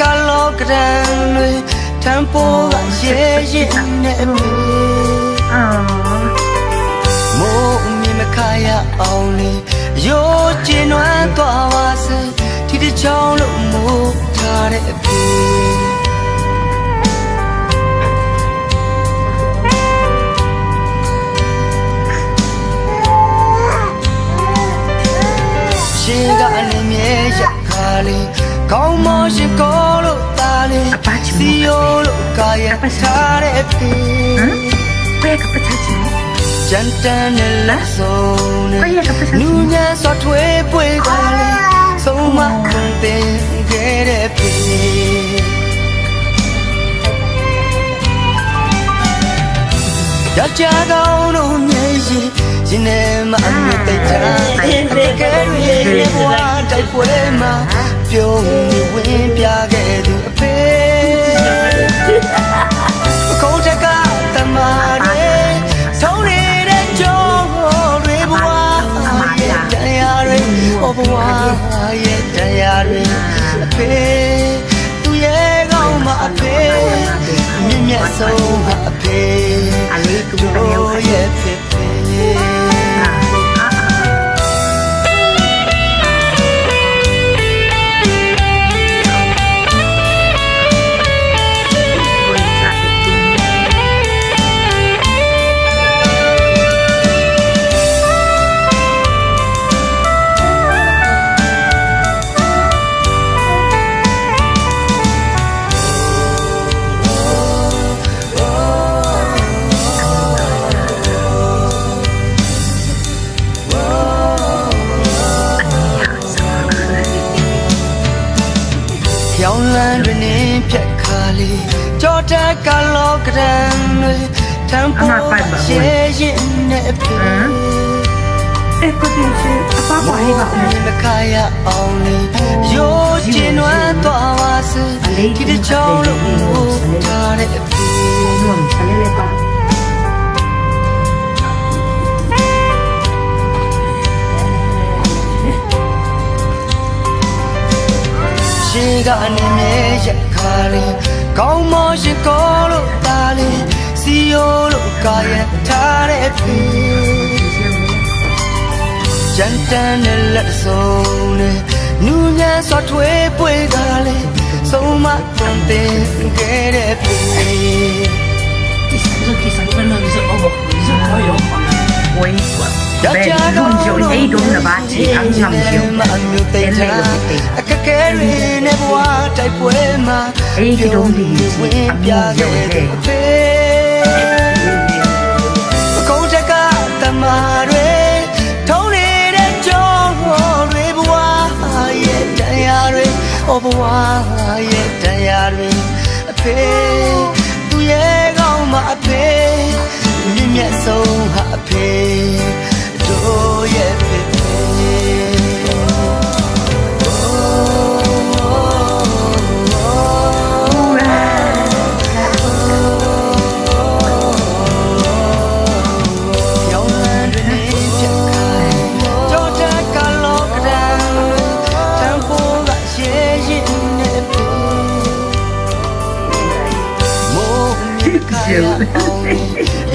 ကလောကရန်တွေထံပေါ်ကရဲရဲနဲ့ပြီမိုးမြင်မခရအောင်လေရိုးကျင်နွမ်းသွားပါစေဒီတစ်ချောင်းလို့မိုးထားတဲ့အပြီရှင်ကနေမြဲရခါလေးကောင်းမောရှင်ကိုလို့တာလေးစီယိုလို့ကာယထားတဲ့ပြီဘယ်ကပတ်ချင်ကြမ်းတမ်းနဲ့လက်ဆုံးနဲ့နူးညံ့စွာထွေးပွေပါလေဆုံးမသွန်သင်ခဲ့တဲ့ပြီရကြကောင်းတို့မြေရှိရင်ထဲမှာအမြတ်တိတ်တာကဲရီရဲ့ဘဝတိုက်ပွဲမှာပြုံးဝင်ပြခဲ့သူအဖေအခုတကတမတွေထုံးနေတဲ့ကြောတွေဘဝရဲ့တရားတွေဘဝရဲ့တရားတွေအဖေသူရဲ့ကောင်းမှာအဖေမြင့်မြတ်ဆုံးမှာအဖေတို့ရဲ့ဖြစ်ရောင်လန်းတွင်နေဖြတ်ခါလေးကြောတက်ကလောကရန်တွေထံပေါ်ရဲရဲနဲ့ပြီကိုတင်ရှိအပပွားလေးပါဦးမခရအောင်လေရိုးကျင်နွမ်းသွားပါစေဒီတစ်ချောင်းလို့ထားတဲ့ပြီနုံဆလေးလေးပါရှင်ကနေမြဲရခါလေးကောင်းမောရှင်ကိုလို့တာလေးစီယိုလို့ကာယထားတဲ့ပြီကြမ်းတမ်းနဲ့လက်ဆုံးနဲ့နူးညံ့စွာထွေးပွေကလေးဆုံးမသွန်သင်ခဲ့တဲ့ပြီဝေးကွာဘယ်လိုကြိုနေတုံးနဘာချီအောင်နမ်ဂျူတဲလေအခက်ခဲတွေနဲ့ဘဝတိုက်ပွဲမှာအေးဒီတုံးဒီဝင်ပြခဲ့တဲ့ဖေအကုန်တကတမတွေထုံးနေတဲ့ကြောတွေဘဝရဲ့တရားတွေဘဝရဲ့တရားတွေအဖေသူရဲ့ကောင်းမှာအဖေမြင့်မြတ်ဆုံးဟာအဖေတို့ရဲ့ဖေ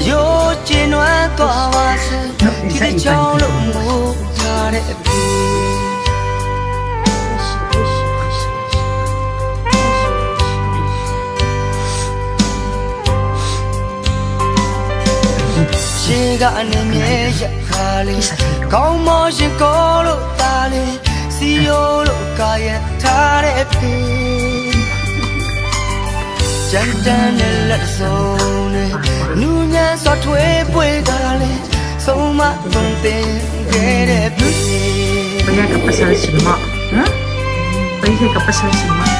ရိုးကျင်နွမ်းသွားပါစေဒီတစ်ချောင်းလို့မိုးထားတဲ့ပြီရှင်ကနေမြဲရခါလေးကောင်းမောရှင်ကိုလို့တာလေးစီယိုလို့ကာယထားတဲ့ပြီကြမ်းတမ်းနဲ့လက်ဆုံးနဲ့နူးညံ့စွာထွေးပွေကလေးဆုံးမသွန်သင်ခဲ့တဲ့ပြီဘယ်ကပတ်စားရှိမဟမ်ဘယ်ကပတ်စားရှိမဟမ်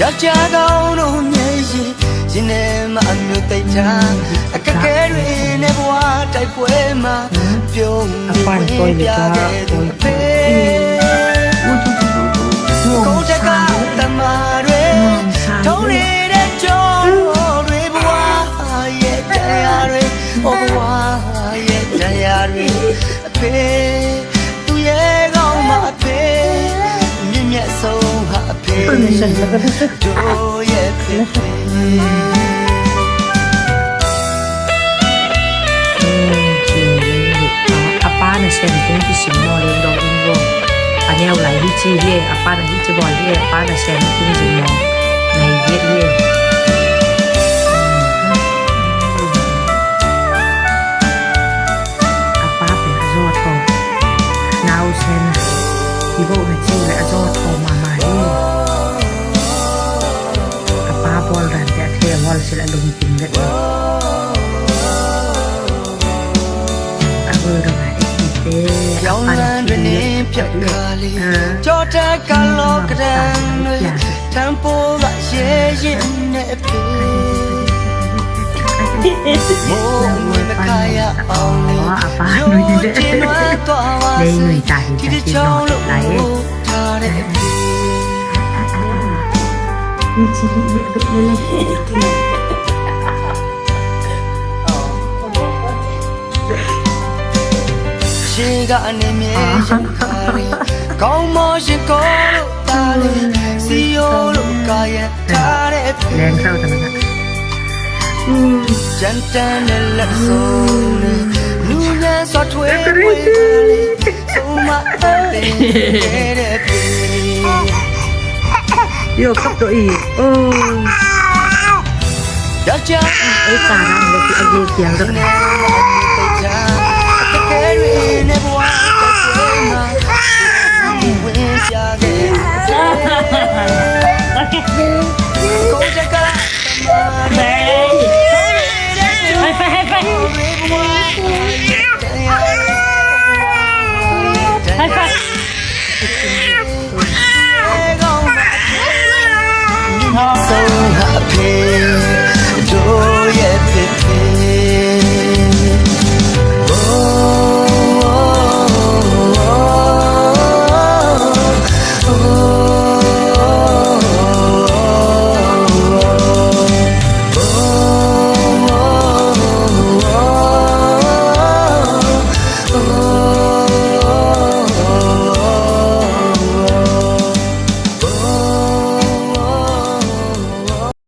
ရကြကောင်းတို့မြေရှိရင်ထဲမှာအမျိုးသိချာအခက်ခဲတွေနဲ့ဘဝတိုက်ပွဲမှာပြုံးဝင်ပြခဲ့သူဖေကိုတကတမတွေထုံးနေတဲ့ကြောတွေဘဝရဲ့တရားတွေဘဝရဲ့တရားတွေအဖေသူရဲ့ကောင်းမှာအဖေမြင့်မြတ်ဆုံးဟာအဖေ ပင်းစံက တို့ရဲ့ဖြစ်ဖြစ် apa na sen tung ti sim mo le do in go anel lai hi chi he apa na hi chi bol he apa na sen tung sim mo nei ye he apa pe azo tho now sen hi bo na chi le azo tho ma ma he apa bol ran te the wal sil alung ting le abo do na ရောင်းလန်းတွင်နေဖြတ်ခါလေးကြောတက်ကလောကရန်တွေထံပိုးကရဲရင်နဲ့ဖေမိုးဝင်မခါရအောင်လေရိုးကျင်းဝဲသွားပါစေဒီတချောင်းလို့ထားတဲ့ဖေ 你今天也不累了。 ရှိကနေမြဲရုံသားရီကောင်းမရှိကောလို့တားလေစီယိုလို့ကာရထားတဲ့ แรงเข้าแต่ละ ကြမ်းတမ်းတဲ့လက်ဆုံးလေးလူငယ်စွာထွေးပွေးလေးဆုံးမတဲ့တဲ့ပြေ โยกกับตัวอีกโอ้ ယောက်ျား ไอ้ตาดังเลยที่ไอ้เยี่ยเสียงด้วย နဲ့တိတ်ချာတကယ်ရင်းနဲ့ဘဝတစ်ခွေးမှာဝင်ပြခဲ့